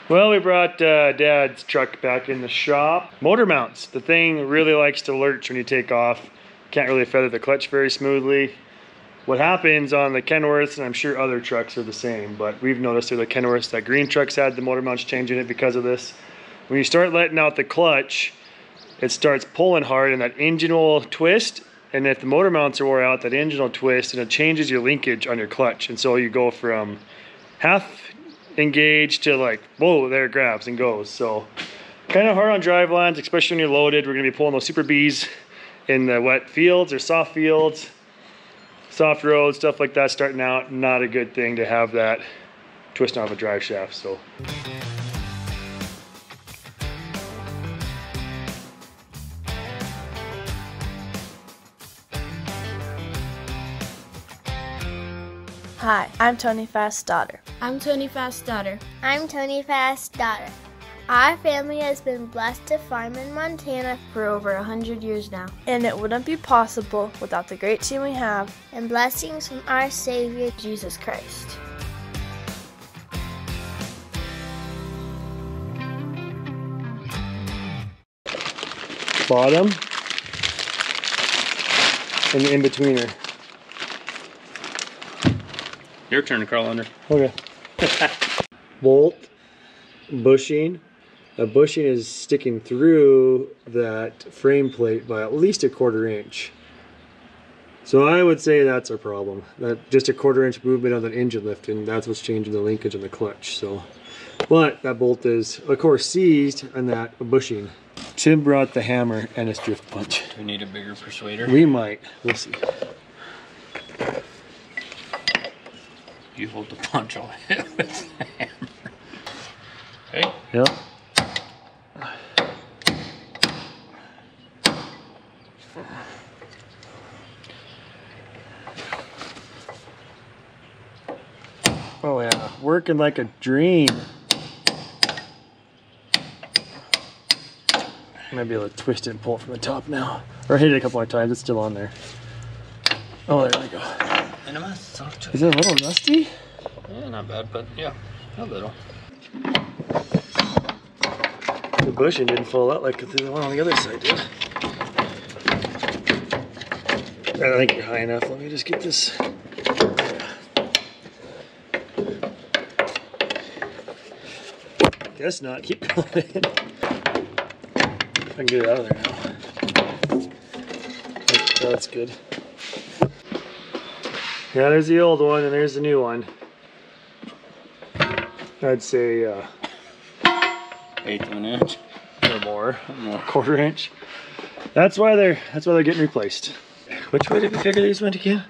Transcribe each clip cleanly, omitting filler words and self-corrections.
Well, we brought Dad's truck back in the shop. Motor mounts. The thing really likes to lurch when you take off. Can't really feather the clutch very smoothly. What happens on the Kenworths, and I'm sure other trucks are the same, but we've noticed through the Kenworths that green trucks had the motor mounts changing it because of this. When you start letting out the clutch, it starts pulling hard and that engine will twist. And if the motor mounts are wore out, that engine will twist and it changes your linkage on your clutch. And so you go from half engaged to like, whoa, there it grabs and goes. So kind of hard on drive lines, especially when you're loaded. We're gonna be pulling those Super Bs in the wet fields or soft fields, soft roads, stuff like that starting out. Not a good thing to have that twist off a drive shaft. So. Hi, I'm Tony Fast's daughter. I'm Tony Fast's daughter. I'm Tony Fast's daughter. Our family has been blessed to farm in Montana For over 100 years now. And it wouldn't be possible without the great team we have and blessings from our Savior, Jesus Christ. Bottom and the in-betweener. Your turn to crawl under. Okay. Bolt, bushing. A bushing is sticking through that frame plate by at least a 1/4 inch. So I would say that's our problem. That just a 1/4 inch movement on that engine lift, and that's what's changing the linkage on the clutch. So, but that bolt is of course seized on that bushing. Tim brought the hammer and his drift punch. Do we need a bigger persuader? We might. We'll see. You hold the punch, I'll hit it with the hammer. Okay? Yep. Oh yeah, working like a dream. I might be able to twist it and pull it from the top now. Or hit it a couple more times, it's still on there. Oh, there we go. Is it a little rusty? Yeah, not bad, but yeah, a little. The bushing didn't fall out like the one on the other side did. I think you're high enough. Let me just get this. Guess not. Keep going. I can get it out of there now. That's good. Yeah, there's the old one and there's the new one. I'd say 1/8 of an inch or more, 1/4 inch. That's why they're getting replaced. Which way did we figure these went again?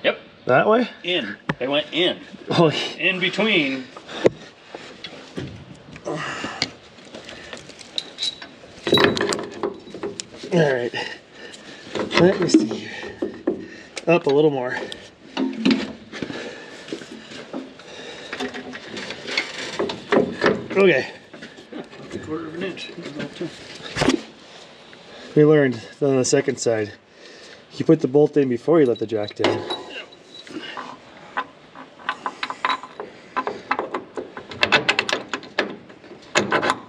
Yep. That way? In. They went in. Oh. In between. All right. Let me see here. Up a little more. Okay. A 1/4 of an inch. We learned on the second side. You put the bolt in before you let the jack down.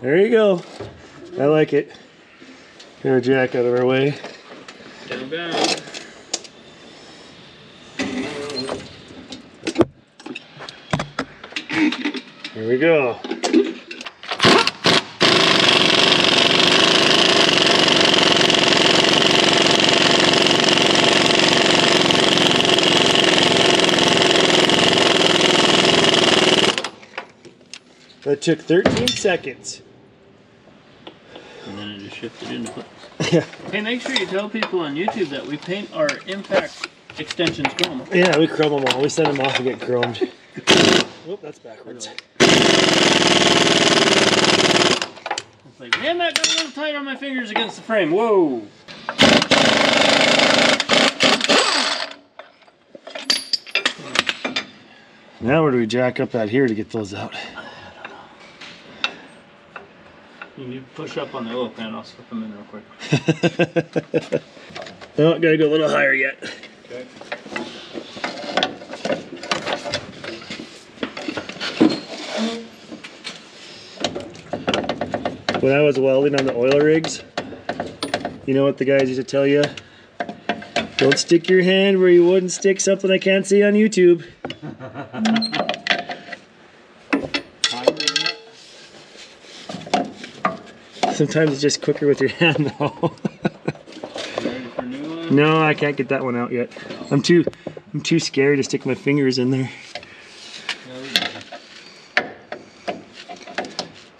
There you go. I like it. Get our jack out of our way. Down, down. Here we go. That took 13 seconds. And then it just shifted into place. Yeah. Hey, make sure you tell people on YouTube that we paint our impact extensions chrome. Yeah, we chrome them all. We send them off to get chromed. Whoop, that's backwards. It's like, man, that got a little tight on my fingers against the frame. Whoa. Now where do we jack up out here to get those out? You need to push up on the oil pan. I'll slip them in real quick. Oh, gotta go a little higher yet. Okay. When I was welding on the oil rigs, you know what the guys used to tell you? Don't stick your hand where you wouldn't stick something I can't see on YouTube. Sometimes it's just quicker with your hand though. Ready for a new one? No, I can't get that one out yet. I'm too scared to stick my fingers in there.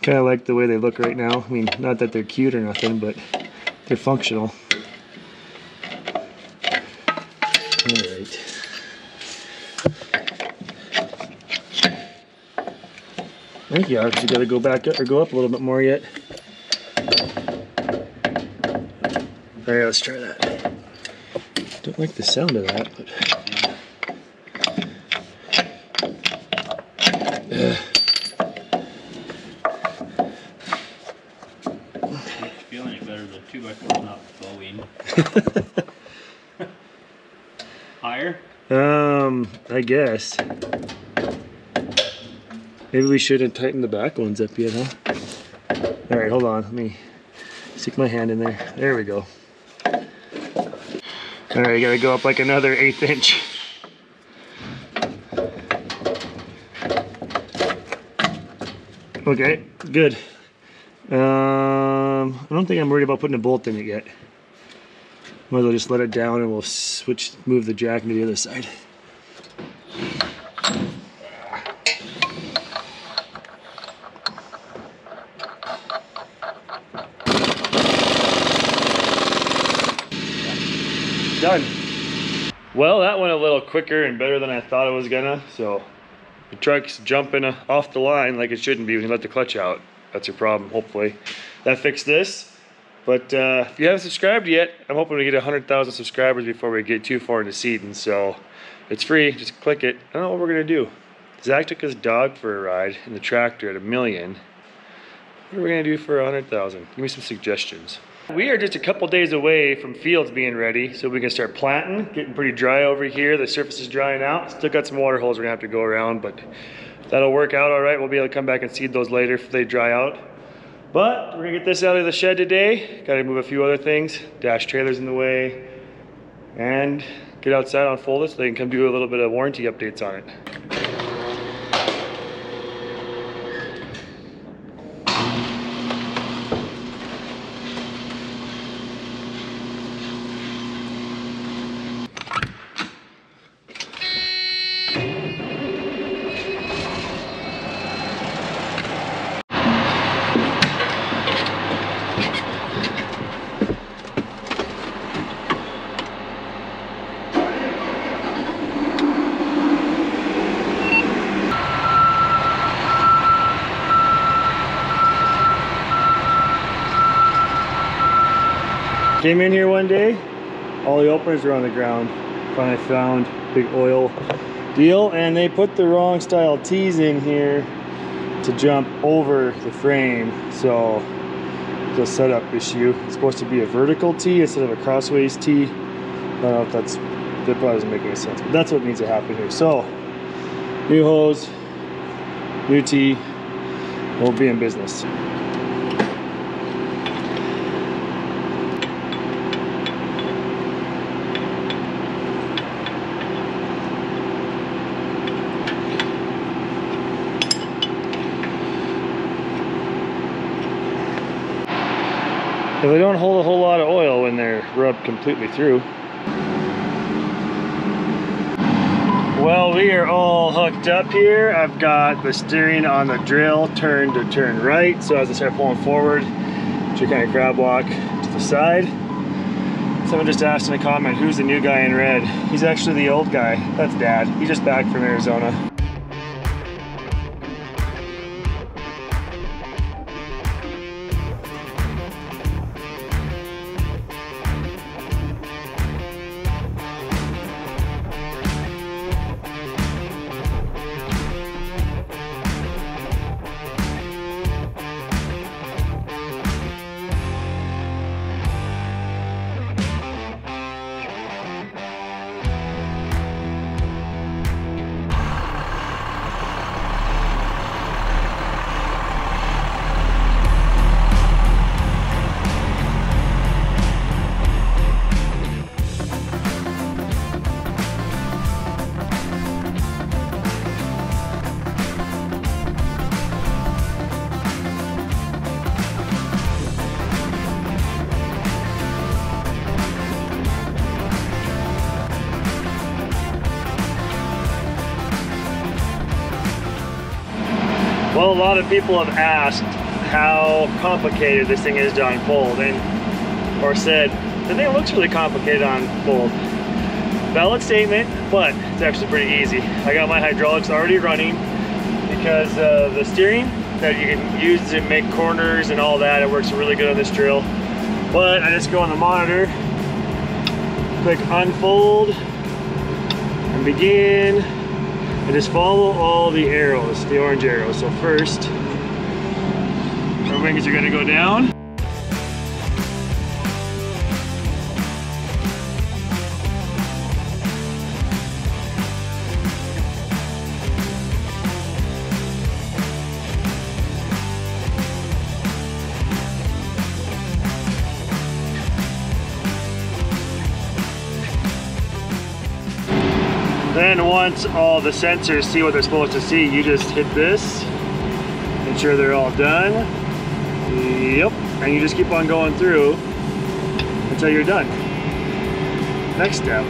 Kind of like the way they look right now. I mean, not that they're cute or nothing, but they're functional. Alright. I think you obviously got to go back up or go up a little bit more yet. Alright, let's try that. Don't like the sound of that, but. Feel any better? The 2x4 not bowing. Higher? I guess. Maybe we shouldn't tighten the back ones up yet, huh? Alright, hold on. Let me stick my hand in there. There we go. Alright, you gotta go up like another 1/8 inch. Okay, good. I don't think I'm worried about putting a bolt in it yet. Might as well just let it down and we'll move the jack to the other side. Done. Well, that went a little quicker and better than I thought it was gonna, so the truck's jumping off the line like it shouldn't be when you let the clutch out. That's your problem, hopefully. That fixed this. But if you haven't subscribed yet, I'm hoping to get 100,000 subscribers before we get too far into season. So it's free, just click it. I don't know what we're gonna do. Zach took his dog for a ride in the tractor at $1 million. What are we gonna do for 100,000? Give me some suggestions. We are just a couple days away from fields being ready, so we can start planting. Getting pretty dry over here. The surface is drying out. Still got some water holes we're gonna have to go around, but that'll work out all right. We'll be able to come back and seed those later if they dry out. But we're gonna get this out of the shed today. Gotta move a few other things. Dash trailer's in the way. And get outside, unfold it so they can come do a little bit of warranty updates on it. Came in here one day, all the openers were on the ground. Finally found big oil deal, and they put the wrong style T's in here to jump over the frame. So it's a setup issue. It's supposed to be a vertical T instead of a crossways T. I don't know if that probably doesn't make any sense, but that's what needs to happen here. So new hose, new T, we'll be in business. So they don't hold a whole lot of oil when they're rubbed completely through. Well, we are all hooked up here. I've got the steering on the drill turned to turn right. So as I start pulling forward, you kind of grab walk to the side. Someone just asked in a comment, who's the new guy in red? He's actually the old guy. That's Dad. He's just back from Arizona. a lot of people have asked how complicated this thing is to unfold, or said the thing looks really complicated to unfold. Valid statement, but it's actually pretty easy. I got my hydraulics already running because the steering that you can use to make corners and all that, it works really good on this drill. But I just go on the monitor, click unfold, and begin, and just follow all the arrows, the orange arrows. So first, our wings are gonna go down. Then once all the sensors see what they're supposed to see, you just hit this, ensure they're all done. Yep, and you just keep on going through until you're done. Next step.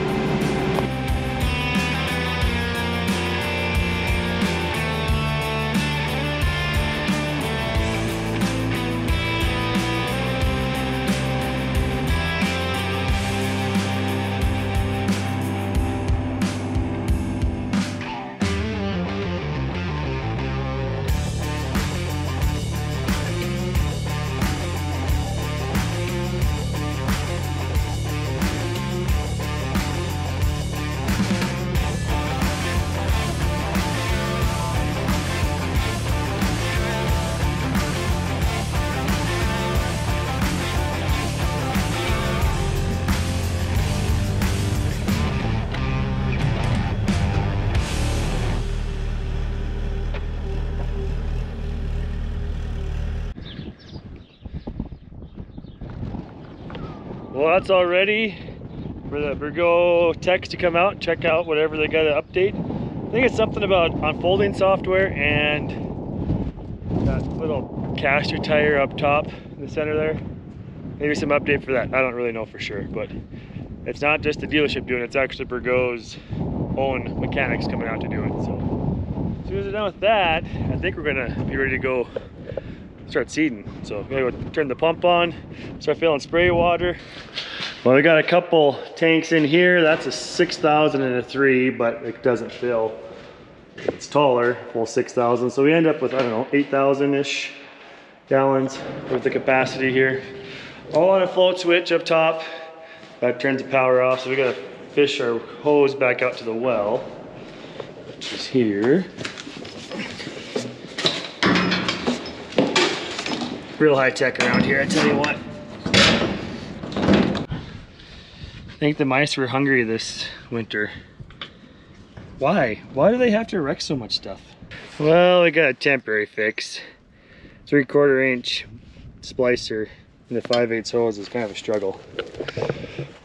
Well, that's all ready for the Virgo techs to come out and check out whatever they got to update. I think it's something about unfolding software and that little caster tire up top in the center there. Maybe some update for that. I don't really know for sure, but it's not just the dealership doing it, it's actually Virgo's own mechanics coming out to do it. So as soon as they're done with that, I think we're gonna be ready to go start seeding. So I'm gonna go turn the pump on, start filling spray water. Well, we got a couple tanks in here. That's a 6,000 and a 3, but it doesn't fill. It's taller, full 6,000. So we end up with, I don't know, 8,000-ish gallons with the capacity here. All on a float switch up top. That turns the power off. So we gotta fish our hose back out to the well, which is here. Real high tech around here, I tell you what. I think the mice were hungry this winter. Why? Why do they have to wreck so much stuff? Well, we got a temporary fix. 3/4 inch splicer and the 5/8 hose is kind of a struggle.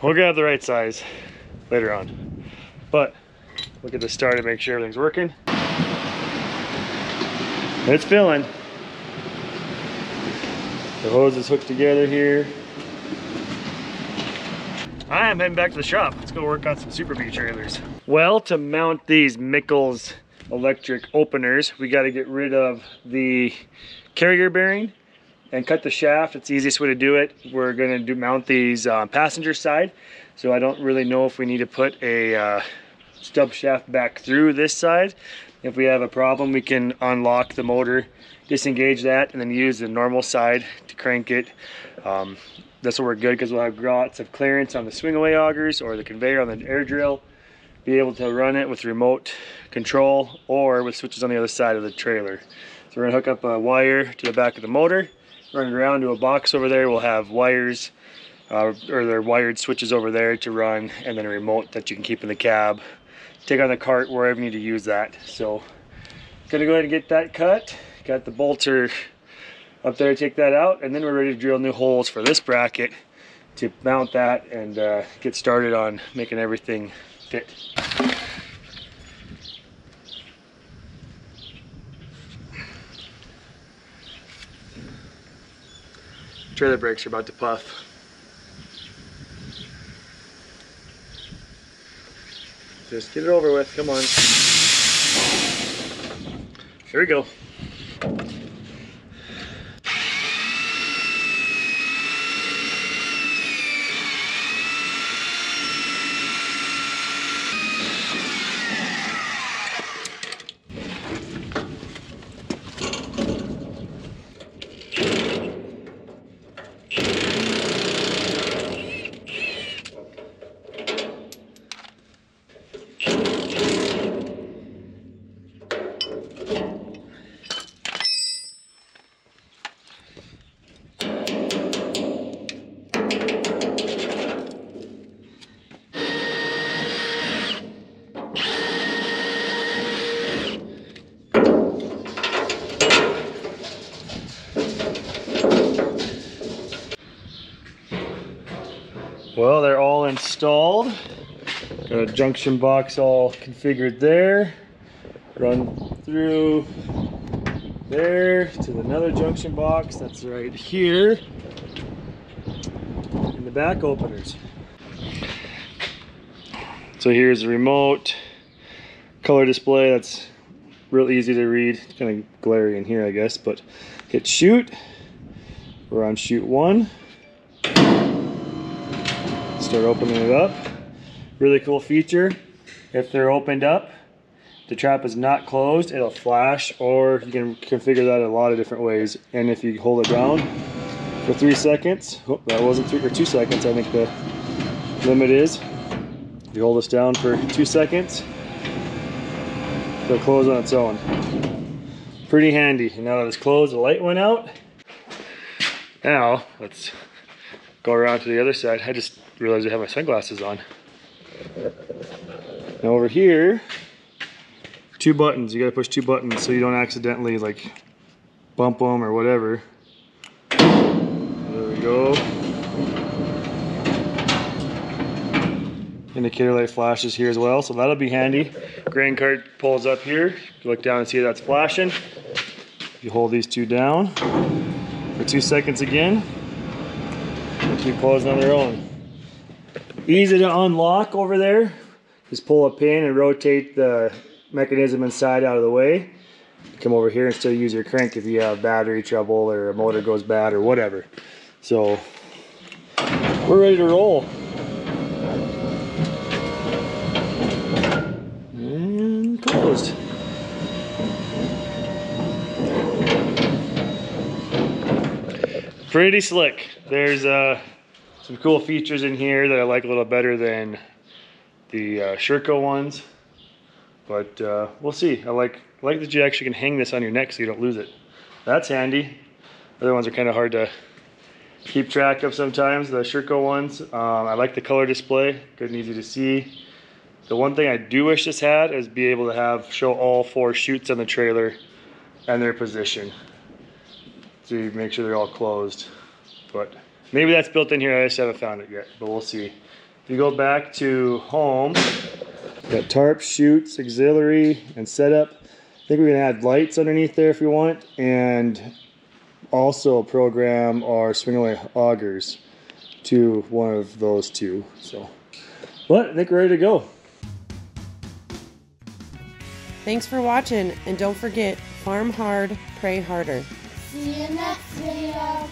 We'll get the right size later on. But look at the start to make sure everything's working. It's filling. The hose is hooked together here. I am heading back to the shop. Let's go work on some Super B trailers. Well, to mount these Michel's electric openers, we got to get rid of the carrier bearing and cut the shaft. It's the easiest way to do it. We're going to mount these on passenger side, so I don't really know if we need to put a stub shaft back through this side. If we have a problem, we can unlock the motor, disengage that, and then use the normal side to crank it. This will work good because we'll have lots of clearance on the swing away augers or the conveyor on the air drill. Be able to run it with remote control or with switches on the other side of the trailer. So we're gonna hook up a wire to the back of the motor, run it around to a box over there. We'll have wires, or they're wired switches over there to run, and then a remote that you can keep in the cab. Take on the cart wherever you need to use that. So gonna go ahead and get that cut. Got the bolter up there to take that out, and then we're ready to drill new holes for this bracket to mount that and get started on making everything fit. Trailer brakes are about to puff. Just get it over with, come on. Here we go. Well, they're all installed. Got a junction box all configured there. Run through there to another junction box that's right here. And the back openers. So here's the remote. Color display, that's real easy to read. It's kind of glary in here, I guess, but hit shoot. We're on chute 1. Start opening it up. Really cool feature. If they're opened up, the trap is not closed, it'll flash, or you can configure that a lot of different ways. And if you hold it down for 3 seconds, oh, that wasn't 3 or 2 seconds, I think the limit is. If you hold this down for 2 seconds, it'll close on its own. Pretty handy. And now that it's closed, the light went out. Now, let's go around to the other side. I just realized I have my sunglasses on. Now over here, 2 buttons. You gotta push 2 buttons so you don't accidentally like bump them or whatever. There we go. Indicator light flashes here as well, so that'll be handy. Grain cart pulls up here. You look down and see that's flashing. You hold these 2 down for 2 seconds again. They'll keep closing on their own. Easy to unlock over there. Just pull a pin and rotate the mechanism inside out of the way. Come over here and still use your crank if you have battery trouble or a motor goes bad or whatever. So we're ready to roll. And closed. Pretty slick. There's some cool features in here that I like a little better than the Sherco ones, but we'll see. I like that you actually can hang this on your neck so you don't lose it. That's handy. Other ones are kind of hard to keep track of sometimes, the Sherco ones. I like the color display, good and easy to see. The one thing I do wish this had is be able to show all 4 chutes on the trailer and their position, so you make sure they're all closed. But maybe that's built in here, I just haven't found it yet, but we'll see. If you go back to home, got tarp, chutes, auxiliary, and setup. I think we can add lights underneath there if we want, and also program our swing away augers to one of those 2. So, but I think we're ready to go. Thanks for watching, and don't forget, farm hard, pray harder. See you next video.